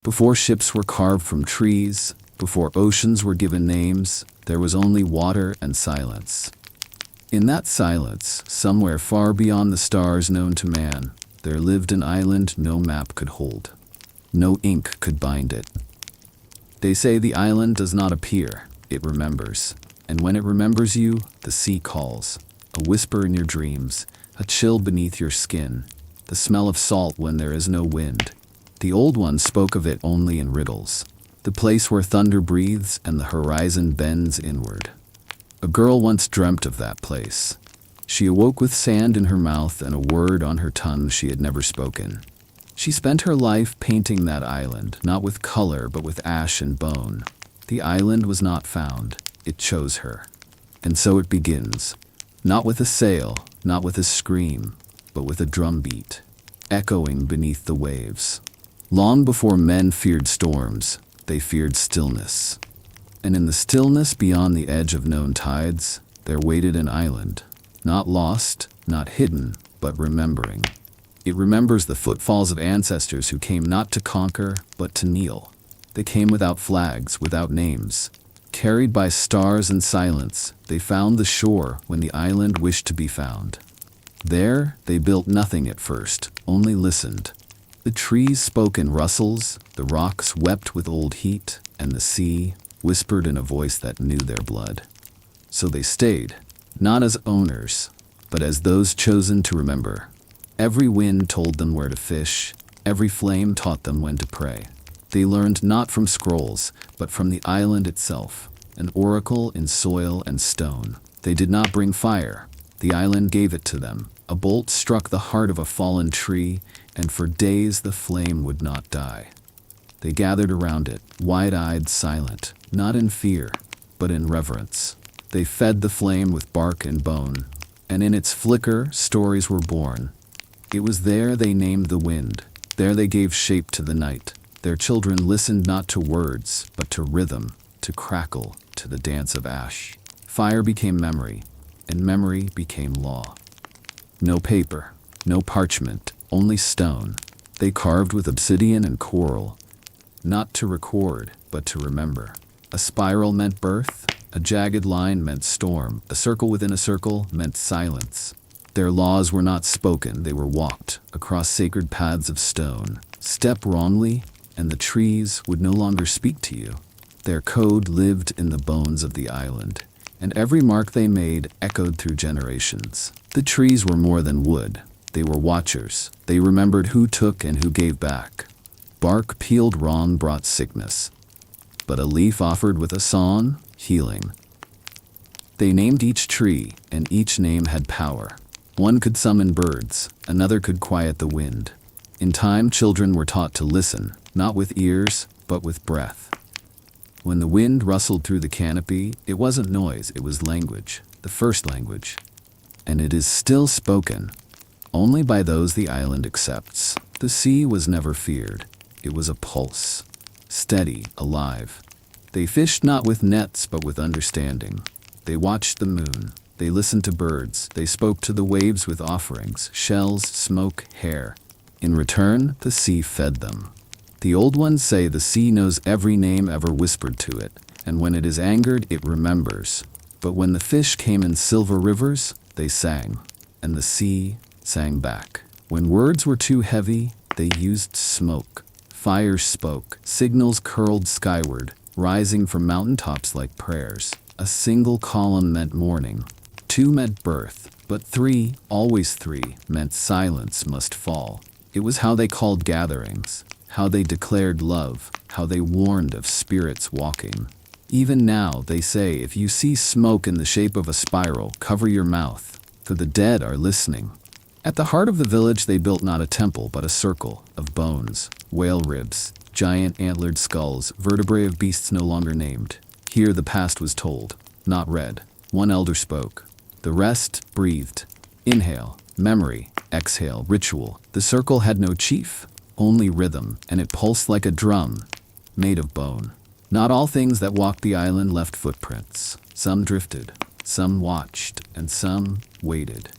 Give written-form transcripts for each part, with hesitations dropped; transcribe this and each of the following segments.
Before ships were carved from trees, before oceans were given names, there was only water and silence. In that silence, somewhere far beyond the stars known to man, there lived an island no map could hold. No ink could bind it. They say the island does not appear, it remembers. And when it remembers you, the sea calls. A whisper in your dreams, a chill beneath your skin, the smell of salt when there is no wind. The old ones spoke of it only in riddles. The place where thunder breathes and the horizon bends inward. A girl once dreamt of that place. She awoke with sand in her mouth and a word on her tongue she had never spoken. She spent her life painting that island, not with color but with ash and bone. The island was not found, it chose her. And so it begins, not with a sail, not with a scream, but with a drumbeat, echoing beneath the waves. Long before men feared storms, they feared stillness. And in the stillness beyond the edge of known tides, there waited an island, not lost, not hidden, but remembering. It remembers the footfalls of ancestors who came not to conquer, but to kneel. They came without flags, without names. Carried by stars and silence, they found the shore when the island wished to be found. There, they built nothing at first, only listened. The trees spoke in rustles, the rocks wept with old heat, and the sea whispered in a voice that knew their blood. So they stayed, not as owners, but as those chosen to remember. Every wind told them where to fish, every flame taught them when to pray. They learned not from scrolls, but from the island itself, an oracle in soil and stone. They did not bring fire, the island gave it to them. A bolt struck the heart of a fallen tree, and for days the flame would not die. They gathered around it, wide-eyed, silent, not in fear, but in reverence. They fed the flame with bark and bone, and in its flicker, stories were born. It was there they named the wind, there they gave shape to the night. Their children listened not to words, but to rhythm, to crackle, to the dance of ash. Fire became memory, and memory became law. No paper, no parchment, only stone. They carved with obsidian and coral, not to record, but to remember. A spiral meant birth, a jagged line meant storm, a circle within a circle meant silence. Their laws were not spoken, they were walked across sacred paths of stone. Step wrongly, and the trees would no longer speak to you. Their code lived in the bones of the island, and every mark they made echoed through generations. The trees were more than wood. They were watchers. They remembered who took and who gave back. Bark peeled wrong brought sickness, but a leaf offered with a song, healing. They named each tree, and each name had power. One could summon birds, another could quiet the wind. In time, children were taught to listen, not with ears, but with breath. When the wind rustled through the canopy, it wasn't noise, it was language, the first language. And it is still spoken, only by those the island accepts. The sea was never feared. It was a pulse, steady, alive. They fished not with nets, but with understanding. They watched the moon. They listened to birds. They spoke to the waves with offerings, shells, smoke, hair. In return, the sea fed them. The old ones say the sea knows every name ever whispered to it, and when it is angered, it remembers. But when the fish came in silver rivers, they sang, and the sea sang back. When words were too heavy, they used smoke. Fire spoke, signals curled skyward, rising from mountaintops like prayers. A single column meant morning, two meant birth, but three, always three, meant silence must fall. It was how they called gatherings, how they declared love, how they warned of spirits walking. Even now, they say, if you see smoke in the shape of a spiral, cover your mouth, for the dead are listening. At the heart of the village, they built not a temple, but a circle of bones, whale ribs, giant antlered skulls, vertebrae of beasts no longer named. Here the past was told, not read. One elder spoke. The rest breathed. Inhale, memory, exhale, ritual. The circle had no chief, only rhythm, and it pulsed like a drum, made of bone. Not all things that walked the island left footprints. Some drifted, some watched, and some waited.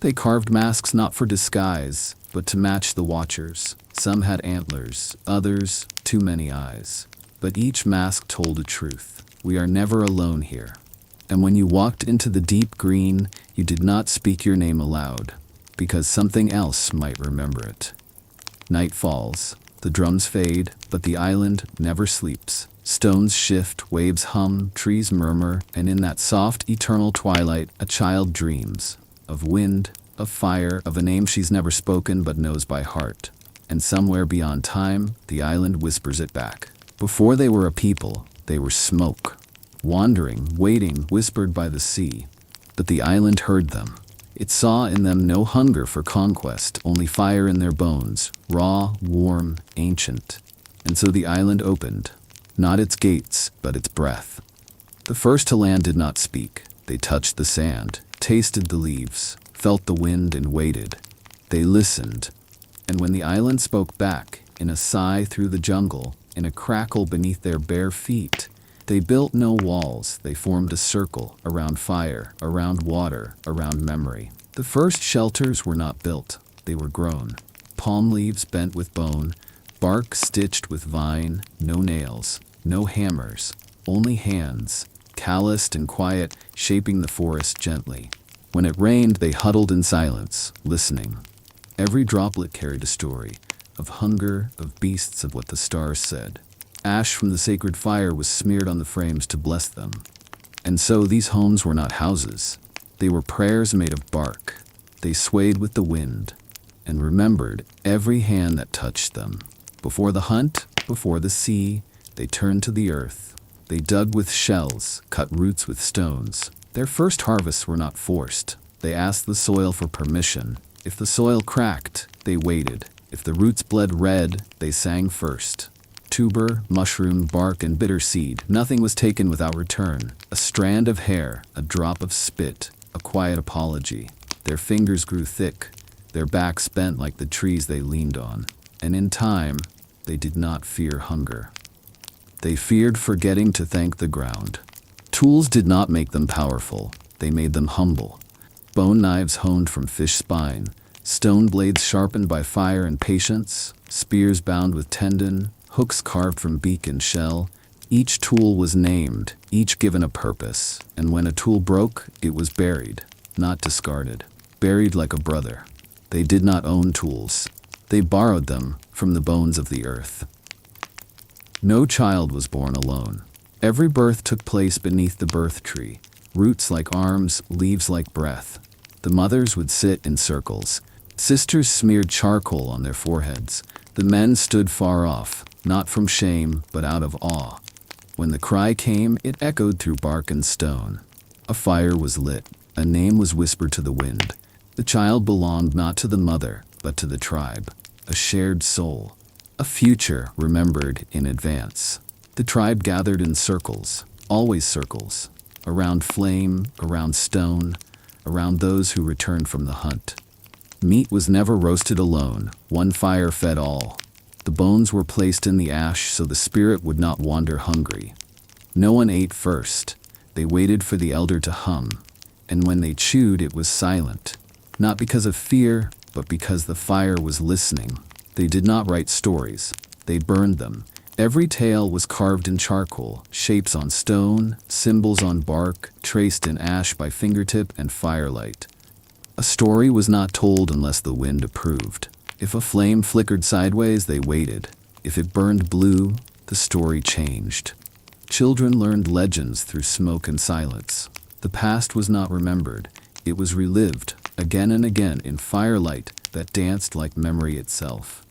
They carved masks not for disguise, but to match the watchers. Some had antlers, others too many eyes. But each mask told a truth. We are never alone here. And when you walked into the deep green, you did not speak your name aloud, because something else might remember it. Night falls, the drums fade, but the island never sleeps. Stones shift, waves hum, trees murmur, and in that soft, eternal twilight, a child dreams of wind, of fire, of a name she's never spoken but knows by heart. And somewhere beyond time, the island whispers it back. Before they were a people, they were smoke. Wandering, waiting, whispered by the sea. But the island heard them. It saw in them no hunger for conquest, only fire in their bones, raw, warm, ancient. And so the island opened, not its gates, but its breath. The first to land did not speak. They touched the sand, tasted the leaves, felt the wind and waited. They listened. And when the island spoke back, in a sigh through the jungle, in a crackle beneath their bare feet, they built no walls, they formed a circle around fire, around water, around memory. The first shelters were not built, they were grown. Palm leaves bent with bone, bark stitched with vine, no nails, no hammers, only hands, calloused and quiet, shaping the forest gently. When it rained, they huddled in silence, listening. Every droplet carried a story, of hunger, of beasts, of what the stars said. Ash from the sacred fire was smeared on the frames to bless them. And so these homes were not houses. They were prayers made of bark. They swayed with the wind, and remembered every hand that touched them. Before the hunt, before the sea, they turned to the earth. They dug with shells, cut roots with stones. Their first harvests were not forced. They asked the soil for permission. If the soil cracked, they waited. If the roots bled red, they sang first. Tuber, mushroom, bark, and bitter seed, nothing was taken without return. A strand of hair, a drop of spit, a quiet apology. Their fingers grew thick, their backs bent like the trees they leaned on. And in time, they did not fear hunger. They feared forgetting to thank the ground. Tools did not make them powerful, they made them humble. Bone knives honed from fish spine, stone blades sharpened by fire and patience, spears bound with tendon, hooks carved from beak and shell. Each tool was named, each given a purpose, and when a tool broke, it was buried, not discarded, buried like a brother. They did not own tools. They borrowed them from the bones of the earth. No child was born alone. Every birth took place beneath the birth tree, roots like arms, leaves like breath. The mothers would sit in circles. Sisters smeared charcoal on their foreheads. The men stood far off, not from shame, but out of awe. When the cry came, it echoed through bark and stone. A fire was lit. A name was whispered to the wind. The child belonged not to the mother, but to the tribe. A shared soul. A future remembered in advance. The tribe gathered in circles, always circles, around flame, around stone, around those who returned from the hunt. Meat was never roasted alone, one fire fed all. The bones were placed in the ash so the spirit would not wander hungry. No one ate first. They waited for the elder to hum, and when they chewed it was silent, not because of fear, but because the fire was listening. They did not write stories, they burned them. Every tale was carved in charcoal, shapes on stone, symbols on bark, traced in ash by fingertip and firelight. A story was not told unless the wind approved. If a flame flickered sideways, they waited. If it burned blue, the story changed. Children learned legends through smoke and silence. The past was not remembered. It was relived, again and again, in firelight that danced like memory itself.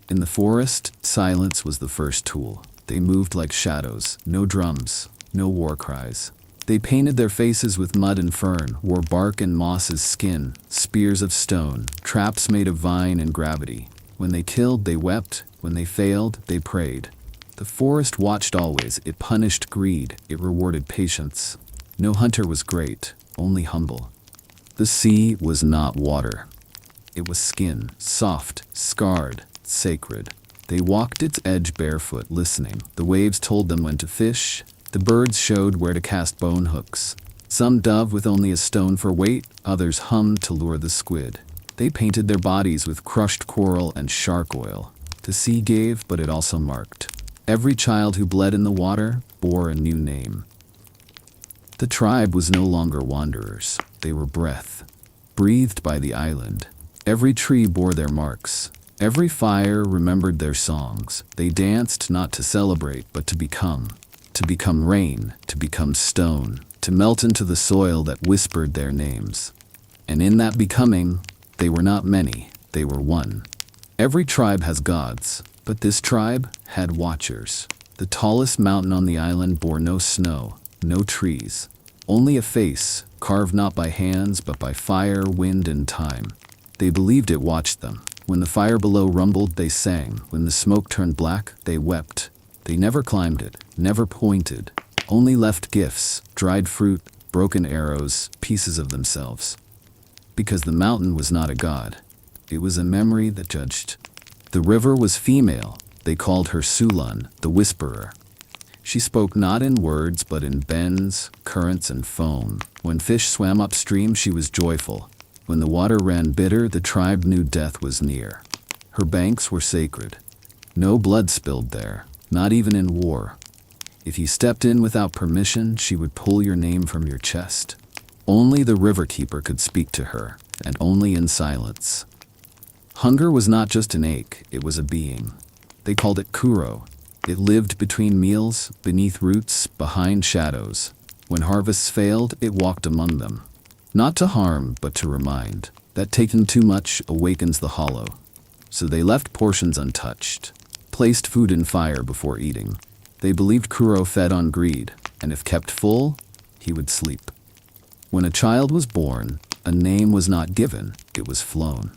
In the forest, silence was the first tool. They moved like shadows, no drums, no war cries. They painted their faces with mud and fern, wore bark and moss as skin, spears of stone, traps made of vine and gravity. When they killed, they wept. When they failed, they prayed. The forest watched always. It punished greed. It rewarded patience. No hunter was great, only humble. The sea was not water. It was skin, soft, scarred, sacred. They walked its edge barefoot, listening. The waves told them when to fish. The birds showed where to cast bone hooks. Some dove with only a stone for weight, others hummed to lure the squid. They painted their bodies with crushed coral and shark oil. The sea gave, but it also marked. Every child who bled in the water bore a new name. The tribe was no longer wanderers. They were breath, breathed by the island. Every tree bore their marks. Every fire remembered their songs. They danced not to celebrate, but to become rain, to become stone, to melt into the soil that whispered their names. And in that becoming, they were not many, they were one. Every tribe has gods, but this tribe had watchers. The tallest mountain on the island bore no snow, no trees, only a face, carved not by hands but by fire, wind, and time. They believed it watched them. When the fire below rumbled, they sang. When the smoke turned black, they wept. They never climbed it, never pointed, only left gifts, dried fruit, broken arrows, pieces of themselves. Because the mountain was not a god. It was a memory that judged. The river was female. They called her Sulan, the whisperer. She spoke not in words, but in bends, currents, and foam. When fish swam upstream, she was joyful. When the water ran bitter, the tribe knew death was near. Her banks were sacred. No blood spilled there, not even in war. If you stepped in without permission, she would pull your name from your chest. Only the river keeper could speak to her, and only in silence. Hunger was not just an ache, it was a being. They called it Kuro. It lived between meals, beneath roots, behind shadows. When harvests failed, it walked among them. Not to harm, but to remind that taking too much awakens the hollow. So they left portions untouched, placed food in fire before eating. They believed Kuro fed on greed, and if kept full, he would sleep. When a child was born, a name was not given, it was flown.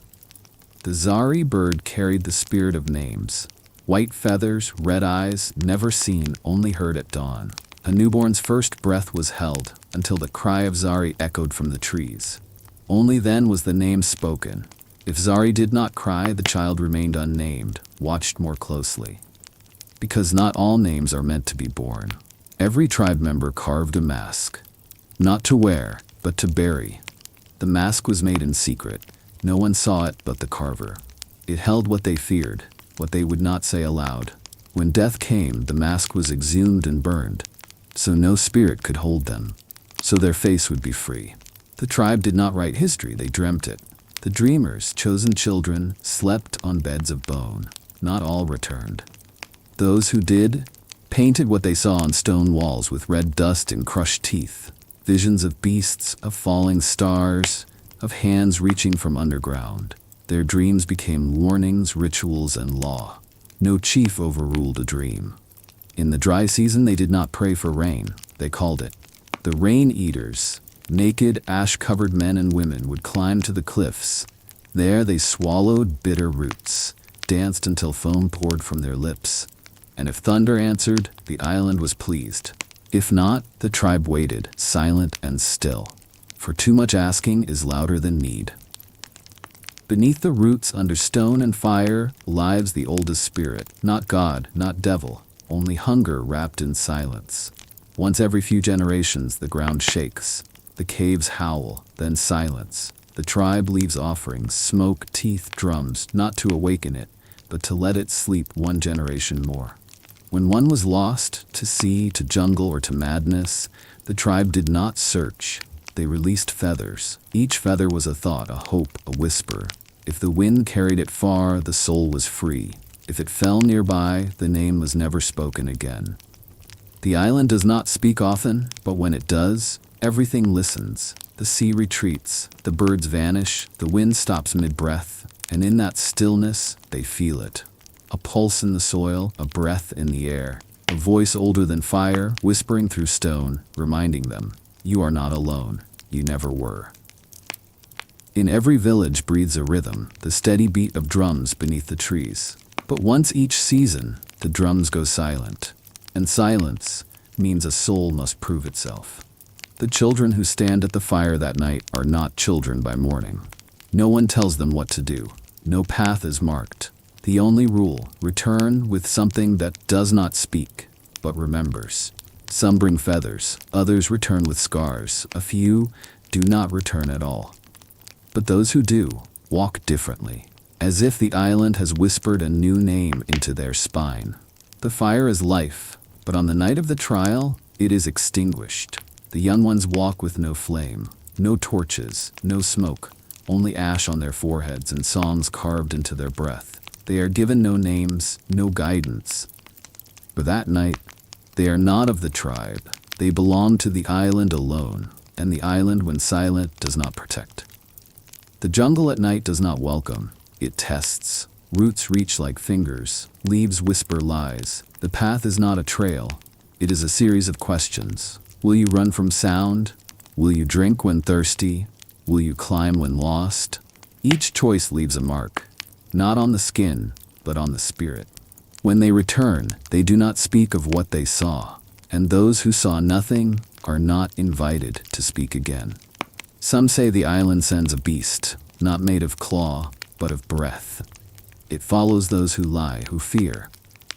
The Zari bird carried the spirit of names. White feathers, red eyes, never seen, only heard at dawn. A newborn's first breath was held until the cry of Zari echoed from the trees. Only then was the name spoken. If Zari did not cry, the child remained unnamed, watched more closely. Because not all names are meant to be born. Every tribe member carved a mask. Not to wear, but to bury. The mask was made in secret. No one saw it but the carver. It held what they feared, what they would not say aloud. When death came, the mask was exhumed and burned, so no spirit could hold them, so their face would be free. The tribe did not write history, they dreamt it. The dreamers, chosen children, slept on beds of bone. Not all returned. Those who did, painted what they saw on stone walls with red dust and crushed teeth. Visions of beasts, of falling stars, of hands reaching from underground. Their dreams became warnings, rituals, and law. No chief overruled a dream. In the dry season, they did not pray for rain. They called it the rain eaters. Naked, ash-covered men and women would climb to the cliffs. There they swallowed bitter roots, danced until foam poured from their lips. And if thunder answered, the island was pleased. If not, the tribe waited, silent and still. For too much asking is louder than need. Beneath the roots, under stone and fire, lives the oldest spirit. Not God, not devil, only hunger wrapped in silence. Once every few generations, the ground shakes. The caves howl, then silence. The tribe leaves offerings, smoke, teeth, drums, not to awaken it, but to let it sleep one generation more. When one was lost, to sea, to jungle, or to madness, the tribe did not search. They released feathers. Each feather was a thought, a hope, a whisper. If the wind carried it far, the soul was free. If it fell nearby, the name was never spoken again. The island does not speak often, but when it does, everything listens. The sea retreats, the birds vanish, the wind stops mid-breath, and in that stillness, they feel it. A pulse in the soil, a breath in the air, a voice older than fire, whispering through stone, reminding them, you are not alone, you never were. In every village breathes a rhythm, the steady beat of drums beneath the trees. But once each season, the drums go silent, and silence means a soul must prove itself. The children who stand at the fire that night are not children by morning. No one tells them what to do. No path is marked. The only rule, return with something that does not speak, but remembers. Some bring feathers, others return with scars. A few do not return at all. But those who do, walk differently, as if the island has whispered a new name into their spine. The fire is life, but on the night of the trial, it is extinguished. The young ones walk with no flame, no torches, no smoke, only ash on their foreheads and songs carved into their breath. They are given no names, no guidance. For that night, they are not of the tribe. They belong to the island alone, and the island, when silent, does not protect. The jungle at night does not welcome, it tests. Roots reach like fingers, leaves whisper lies. The path is not a trail, it is a series of questions. Will you run from sound? Will you drink when thirsty? Will you climb when lost? Each choice leaves a mark, not on the skin, but on the spirit. When they return, they do not speak of what they saw, and those who saw nothing are not invited to speak again. Some say the island sends a beast, not made of claw, but of breath. It follows those who lie, who fear.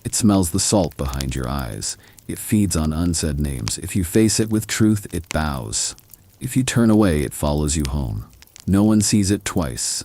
It smells the salt behind your eyes. It feeds on unsaid names. If you face it with truth, it bows. If you turn away, it follows you home. No one sees it twice.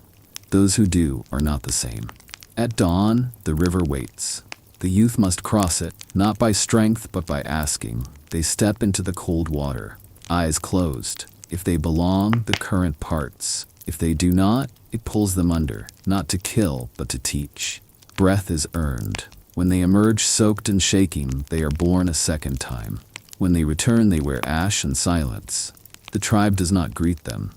Those who do are not the same. At dawn, the river waits. The youth must cross it, not by strength, but by asking. They step into the cold water, eyes closed. If they belong, the current parts. If they do not, it pulls them under, not to kill, but to teach. Breath is earned. When they emerge soaked and shaking, they are born a second time. When they return, they wear ash and silence. The tribe does not greet them.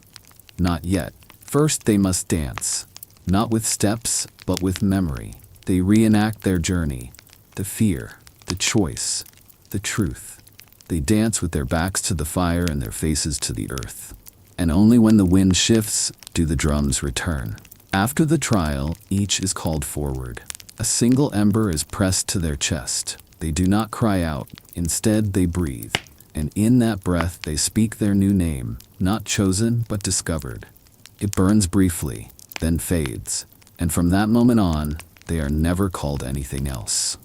Not yet. First, they must dance. Not with steps, but with memory. They reenact their journey. The fear, the choice, the truth. They dance with their backs to the fire and their faces to the earth. And only when the wind shifts do the drums return. After the trial, each is called forward. A single ember is pressed to their chest. They do not cry out. Instead, they breathe. And in that breath, they speak their new name, not chosen, but discovered. It burns briefly, then fades. And from that moment on, they are never called anything else.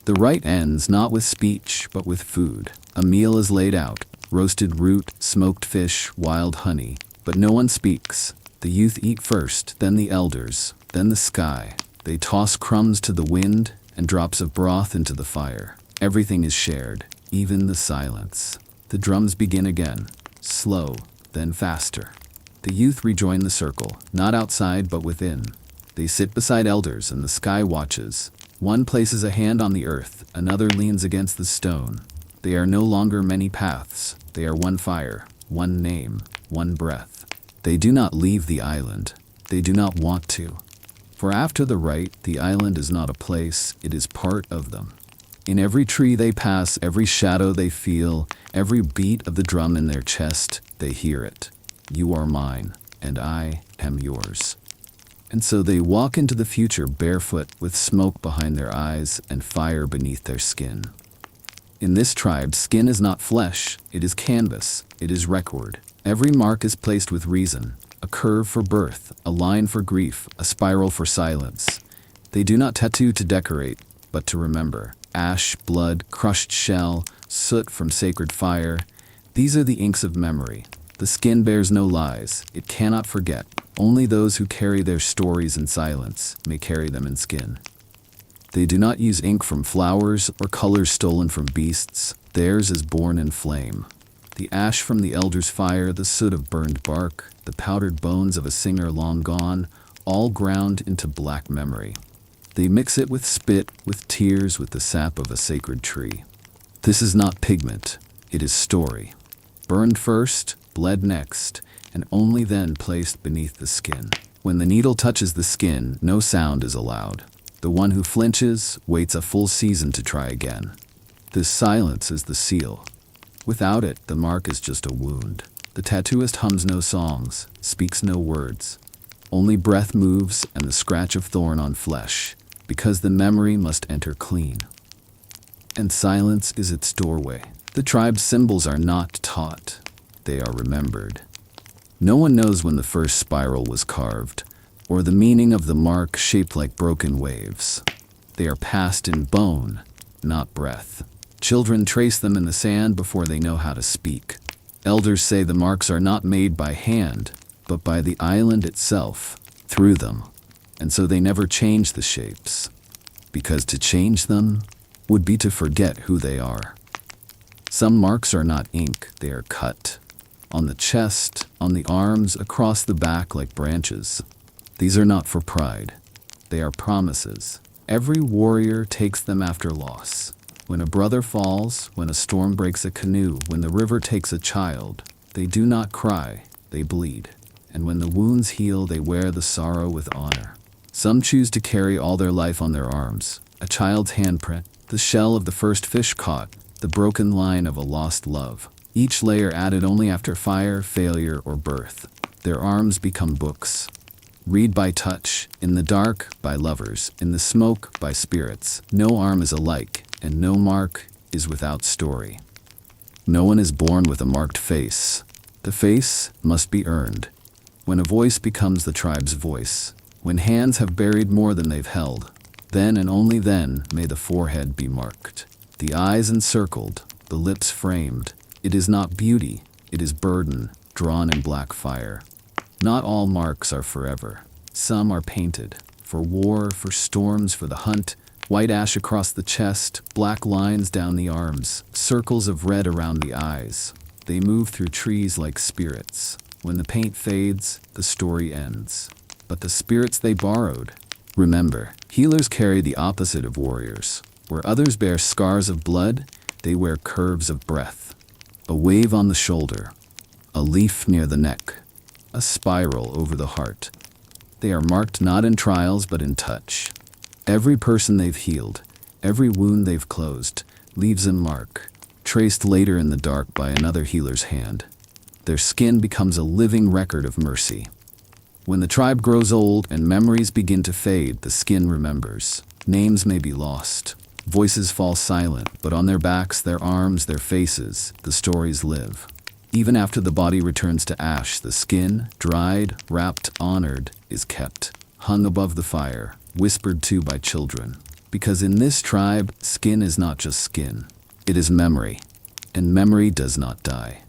The rite ends not with speech, but with food. A meal is laid out, roasted root, smoked fish, wild honey. But no one speaks. The youth eat first, then the elders, then the sky. They toss crumbs to the wind and drops of broth into the fire. Everything is shared, even the silence. The drums begin again, slow, then faster. The youth rejoin the circle, not outside but within. They sit beside elders and the sky watches. One places a hand on the earth, another leans against the stone. They are no longer many paths. They are one fire, one name, one breath. They do not leave the island. They do not want to. For after the rite, the island is not a place, it is part of them. In every tree they pass, every shadow they feel, every beat of the drum in their chest, they hear it. You are mine, and I am yours. And so they walk into the future barefoot, with smoke behind their eyes and fire beneath their skin. In this tribe, skin is not flesh, it is canvas, it is record. Every mark is placed with reason. A curve for birth, a line for grief, a spiral for silence. They do not tattoo to decorate, but to remember. Ash, blood, crushed shell, soot from sacred fire. These are the inks of memory. The skin bears no lies. It cannot forget. Only those who carry their stories in silence may carry them in skin. They do not use ink from flowers or colors stolen from beasts. Theirs is born in flame. The ash from the elder's fire, the soot of burned bark, the powdered bones of a singer long gone, all ground into black memory. They mix it with spit, with tears, with the sap of a sacred tree. This is not pigment, it is story. Burned first, bled next, and only then placed beneath the skin. When the needle touches the skin, no sound is allowed. The one who flinches waits a full season to try again. This silence is the seal. Without it, the mark is just a wound. The tattooist hums no songs, speaks no words. Only breath moves and the scratch of thorn on flesh, because the memory must enter clean. And silence is its doorway. The tribe's symbols are not taught, they are remembered. No one knows when the first spiral was carved, or the meaning of the mark shaped like broken waves. They are passed in bone, not breath. Children trace them in the sand before they know how to speak. Elders say the marks are not made by hand, but by the island itself. through them, and so they never change the shapes, because to change them would be to forget who they are. Some marks are not ink, they are cut. On the chest, on the arms, across the back like branches. These are not for pride. They are promises. Every warrior takes them after loss. When a brother falls, when a storm breaks a canoe, when the river takes a child, they do not cry, they bleed. And when the wounds heal, they wear the sorrow with honor. Some choose to carry all their life on their arms. A child's handprint, the shell of the first fish caught, the broken line of a lost love. Each layer added only after fire, failure, or birth. Their arms become books. Read by touch, in the dark by lovers, in the smoke by spirits. No arm is alike, and no mark is without story. No one is born with a marked face. The face must be earned. When a voice becomes the tribe's voice, when hands have buried more than they've held, then and only then may the forehead be marked. The eyes encircled, the lips framed. It is not beauty, it is burden, drawn in black fire. Not all marks are forever. Some are painted, for war, for storms, for the hunt. White ash across the chest, black lines down the arms, circles of red around the eyes. They move through trees like spirits. When the paint fades, the story ends. But the spirits they borrowed. Remember, healers carry the opposite of warriors. Where others bear scars of blood, they wear curves of breath. A wave on the shoulder, a leaf near the neck, a spiral over the heart. They are marked not in trials but in touch. Every person they've healed, every wound they've closed, leaves a mark, traced later in the dark by another healer's hand. Their skin becomes a living record of mercy. When the tribe grows old and memories begin to fade, the skin remembers. Names may be lost. Voices fall silent, but on their backs, their arms, their faces, the stories live. Even after the body returns to ash, the skin, dried, wrapped, honored, is kept, hung above the fire, whispered to by children. Because in this tribe, skin is not just skin. It is memory, and memory does not die.